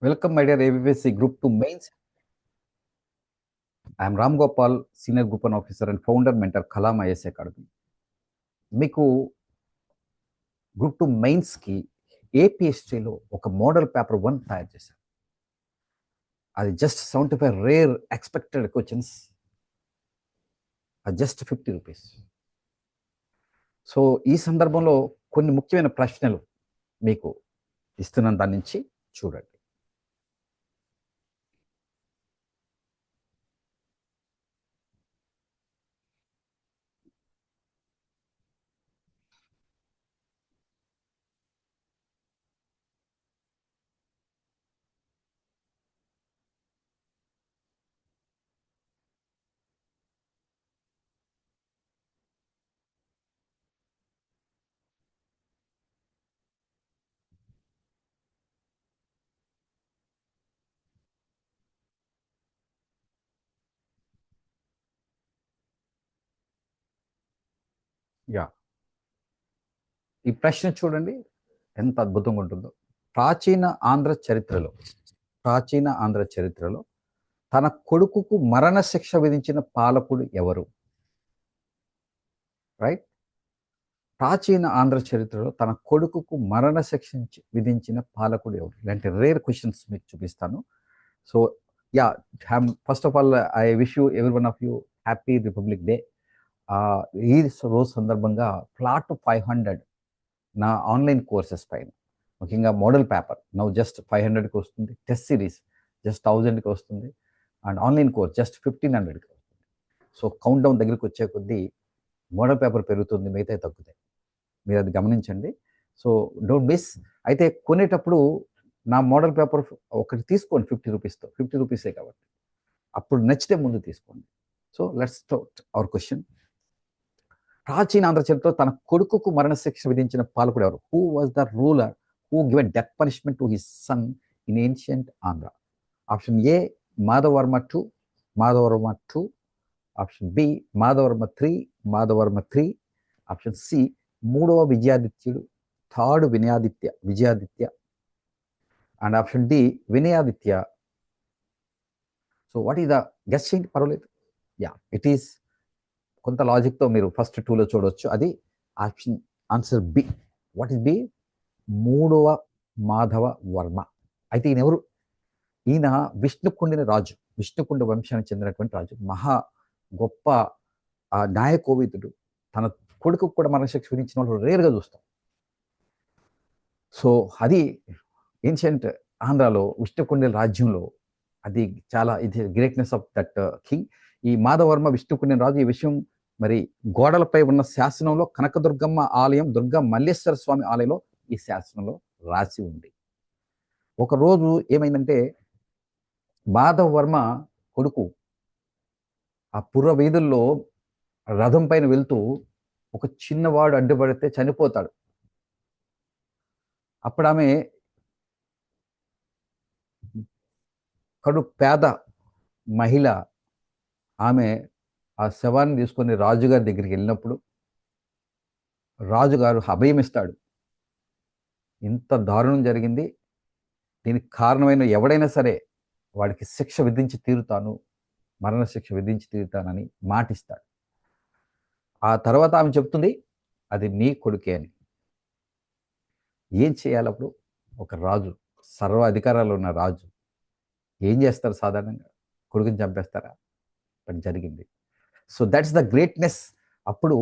Welcome, my dear ABPSC Group 2 Mains. I am Ram Gopal, Senior Group 1 Officer and Founder, Mentor, Khalam IAS Academy. మీకు group 2 మెయిన్స్కి ఏపీఎస్టీలో ఒక model paper 1 తయారు చేశారు. అది just 75 rare expected questions, అది just 50 rupees. So ఈ సందర్భంలో కొన్ని ముఖ్యమైన ప్రశ్నలు మీకు ఇస్తున్నాను, దాని నుంచి చూడండి. యా, ఈ ప్రశ్న చూడండి ఎంత అద్భుతంగా ఉంటుందో. ప్రాచీన ఆంధ్ర చరిత్రలో తన కొడుకుకు మరణశిక్ష విధించిన పాలకుడు ఎవరు? రైట్, ప్రాచీన ఆంధ్ర చరిత్రలో తన కొడుకుకు మరణశిక్ష విధించిన పాలకుడు ఎవరు? ఇలాంటి రేర్ క్వశ్చన్స్ మీకు చూపిస్తాను. So yeah, first of all I wish you every one of you happy republic day. ఈ రోజు సందర్భంగా ఫ్లాట్ 500 నా ఆన్లైన్ కోర్సెస్ పైన, ముఖ్యంగా మోడల్ పేపర్ నౌ జస్ట్ 500కి వస్తుంది, టెస్ట్ సిరీస్ జస్ట్ 1000కి వస్తుంది, అండ్ ఆన్లైన్ కోర్స్ జస్ట్ 1500కి వస్తుంది. సో కౌంట్ డౌన్ దగ్గరికి వచ్చే కొద్దీ మోడల్ పేపర్ పెరుగుతుంది, మిగతా తగ్గుతాయి. మీరు అది గమనించండి. So don't miss. అయితే కొనేటప్పుడు నా మోడల్ పేపర్ ఒకటి తీసుకోండి 50 రూపీస్తో, 50 రూపీసే కాబట్టి అప్పుడు నచ్చితే ముందు తీసుకోండి. So let's start our question. ప్రాచీన ఆంధ్ర చరిత్రలో తన కొడుకుకు మరణశిక్ష విధించిన పాలకుడు ఎవరు? Who was the ruler who given death punishment to his son in ancient Andhra? Option A Madhavavarma 2, option B Madhavavarma 3, option C మూడవ విజయాదిత్యుడు, third Vijayaditya, and option D Vinayaditya. So what is the guess చేయండి, పర్వాలేదు. యా, ఇట్ ఈస్ కొంత లాజిక్తో మీరు first 2లో చూడవచ్చు. అది option answer B. What is B? మూడవ మాధవ వర్మ. అయితే ఈయన ఎవరు? ఈయన విష్ణుకుండ వంశానికి చెందినటువంటి రాజు, మహా గొప్ప న్యాయకోవిదుడు. తన కొడుకు కూడా మరణశిక్ష విధించిన వాళ్ళు రేర్గా చూస్తాం. సో అది ఏన్షియంట్ ఆంధ్రాలో విష్ణుకుండెల రాజ్యంలో అది చాలా ఇది గ్రేట్నెస్ ఆఫ్ దట్ కింగ్. ఈ మాధవర్మ విష్ణుకుండెల రాజు ఈ విషయం మరి గోడలపై ఉన్న శాసనంలో కనకదుర్గమ్మ ఆలయం, దుర్గా మల్లేశ్వర స్వామి ఆలయంలో ఈ శాసనంలో రాసి ఉంది. ఒకరోజు ఏమైందంటే మాధవర్మ కొడుకు ఆ పుర వీధుల్లో రథం పైన వెళ్తూ ఒక చిన్నవాడు అడ్డుపడితే చనిపోతాడు. అప్పుడు ఆమె కడు పేద మహిళ, ఆమె ఆ శవాన్ని తీసుకొని రాజుగారి దగ్గరికి వెళ్ళినప్పుడు రాజుగారు అభయం ఇస్తాడు. ఇంత దారుణం జరిగింది, దీనికి కారణమైన ఎవడైనా సరే వాడికి శిక్ష విధించి తీరుతాను, మరణశిక్ష విధించి తీరుతానని మాటిస్తాడు. ఆ తర్వాత ఆమె చెప్తుంది అది నీ కొడుకే అని. ఏం చేయాలి అప్పుడు? ఒక రాజు, సర్వ అధికారాలు ఉన్న రాజు ఏం చేస్తారు? సాధారణంగా కొడుకుని చంపేస్తారా? బట్ జరిగింది. So that's the greatness. అప్పుడు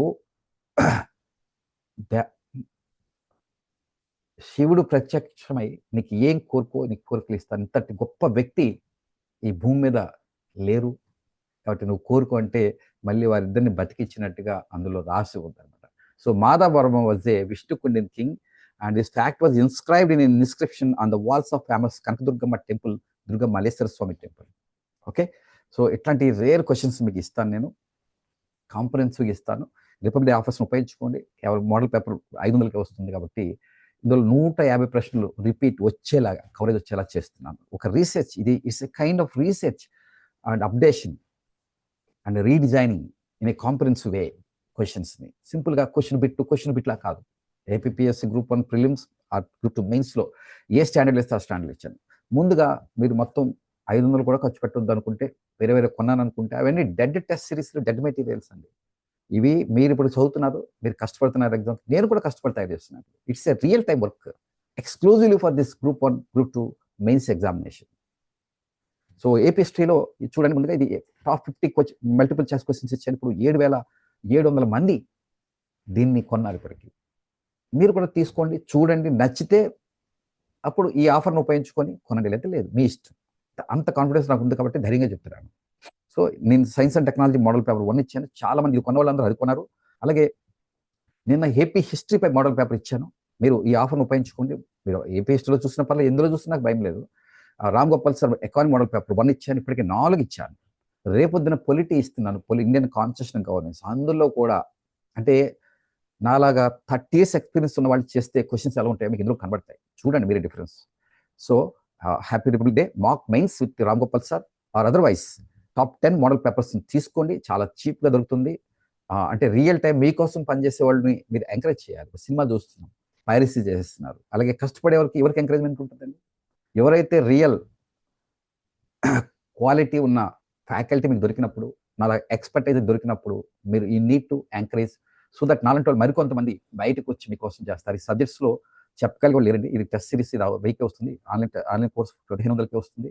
శివుడు ప్రత్యక్షమై నీకు ఏం కోరుకో, నీకు కోరికలు ఇస్తాను, ఇంతటి గొప్ప వ్యక్తి ఈ భూమి మీద లేరు కాబట్టి నువ్వు కోరుకో అంటే మళ్ళీ వారిద్దరిని బతికిచ్చినట్టుగా అందులో రాసి ఉందన్నమాట. So Madhavavarma was a Vishnukundin king and this fact was inscribed in inscription on the walls of famous Kanakadurgamma temple, Durga Malleswara Swamy temple. Okay, so ఇట్లాంటి రేర్ క్వశ్చన్స్ మీకు ఇస్తాను, నేను కాంప్రహెన్సివ్గా ఇస్తాను. రిపబ్లిక్ ఆఫర్స్ని ఉపయోగించుకోండి. కేవలం మోడల్ పేపర్ 500కి వస్తుంది కాబట్టి ఇందులో 150 ప్రశ్నలు రిపీట్ వచ్చేలాగా, కవరేజ్ వచ్చేలా చేస్తున్నాను. ఒక రీసెర్చ్, ఇది it's a kind of research and updation and redesigning in a comprehensive way. క్వశ్చన్స్ని సింపుల్గా క్వశ్చన్ బిట్లా కాదు. APSC group 1 prelims or group 2 మెయిన్స్లో ఏ స్టాండర్డ్ ఇస్తే ఆ స్టాండర్డ్ ఇచ్చాను. ముందుగా మీరు మొత్తం 500 కూడా ఖర్చు పెట్టొద్దు అనుకుంటే, వేరే కొన్నాను అనుకుంటే అవన్నీ డెడ్ టెస్ట్ సిరీస్‌లో డెడ్ మెటీరియల్స్ అండి. ఇవి మీరు ఇప్పుడు చదువుతున్నారు, మీరు కష్టపడుతున్నారు ఎగ్జామ్స్. నేను కూడా కష్టపడి తయారు చేస్తున్నాను. It's a real time work exclusively for this group 1, group 2 mains examination. So AP హిస్టరీలో చూడండి, ముందుగా ఇది టాప్ 50 మల్టిపుల్ చాయిస్ క్వశ్చన్స్ ఇచ్చాను. ఇప్పుడు 7,700 మంది దీన్ని కొన్నారు ఇప్పటికి. మీరు కూడా తీసుకోండి, చూడండి, నచ్చితే అప్పుడు ఈ ఆఫర్‌ను ఉపయోగించుకొని కొనండి, లేకపోతే లేదు, మీ ఇష్టం. అంత కాన్ఫిడెన్స్ నాకు ఉంది కాబట్టి ధైర్యంగా చెప్తున్నాను. సో నేను science and technology model paper 1 ఇచ్చాను. చాలా మంది కొన్న వాళ్ళందరూ అది కొన్నారు. అలాగే నిన్న ఏపీ హిస్టరీపై మోడల్ పేపర్ ఇచ్చాను. మీరు ఈ ఆఫర్‌ను ఉపయోగించుకోండి. మీరు ఏపీ హిస్టరీలో చూసిన పర్లేదు, ఎందులో చూసినా నాకు భయం లేదు. Ram Gopal sir economy model paper 1 ఇచ్చాను. ఇప్పటికి 4 ఇచ్చాను. రేపొద్దున పొలిటీ ఇస్తున్నాను. Indian constitution governance. అందులో కూడా అంటే నాలాగా 30 ఇయర్స్ ఎక్స్పీరియన్స్ ఉన్న వాళ్ళు చేస్తే క్వెషన్స్ ఎలా ఉంటాయో మీకు ఇందులో కనబడతాయి. చూడండి మీరే difference. So happy republic day. Mock mains with Ram Gopal sir or otherwise top 10 model papers తీసుకోండి. చాలా చీప్‌గా దొరుకుతుంది. అంటే రియల్ టైం మీకోసం పనిచేసే వాళ్ళని మీరు ఎంకరేజ్ చేయాలి. సినిమా చూస్తున్నాం, పైరసీ చేసేస్తున్నారు. అలాగే కష్టపడే వాళ్ళకి ఎవరికి ఎంకరేజ్‌మెంట్ ఉంటుందండి? ఎవరైతే రియల్ క్వాలిటీ ఉన్న ఫ్యాకల్టీ మీకు దొరికినప్పుడు, నాలా ఎక్స్‌పర్టైజ్ దొరికినప్పుడు మీరు you need to encourage so that నాలాంటి వాళ్ళు మరికొంతమంది బయటకు వచ్చి మీకోసం చేస్తారు. ఈ సబ్జెక్ట్స్‌లో చెప్పగలిగే వాళ్ళు లేరండి. ఇది టెస్ట్ సిరీస్, ఇది 1000కే వస్తుంది. ఆన్‌లైన్ కోర్స్ 1500కే వస్తుంది.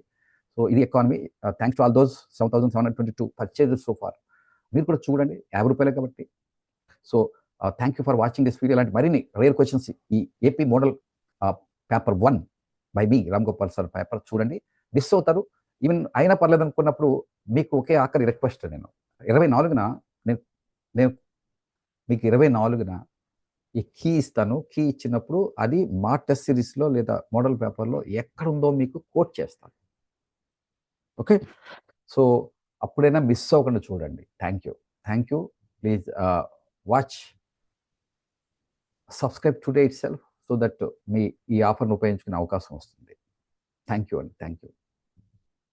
సో ఇది economy. Thanks to all those 7722 purchases so far. మీరు కూడా చూడండి, రూ. 50 కాబట్టి. So thank you for watching this video. ఇలాంటి మరిన్ని రేర్ క్వెషన్స్ ఈ ఏపీ మోడల్ పేపర్ 1 బై మీ రామ్ గోపాల్ సార్ పేపర్ చూడండి. మిస్ అవుతారు. ఈవెన్ అయినా పర్లేదు అనుకున్నప్పుడు మీకు ఒకే ఆఖరి రిక్వెస్ట్, నేను 24న నేను నేను మీకు 24న ఈ కీ ఇస్తాను. కీ ఇచ్చినప్పుడు అది మా టెస్ట్ సిరీస్‌లో లేదా మోడల్ పేపర్‌లో ఎక్కడుందో మీకు కోట్ చేస్తాను. ఓకే. సో అప్పుడైనా మిస్ అవ్వకుండా చూడండి. Thank you. Thank you. Please watch, subscribe today itself so that మీ ఈ ఆఫర్‌ను ఉపయోగించుకునే అవకాశం వస్తుంది. థ్యాంక్ యూ అండి. Thank you.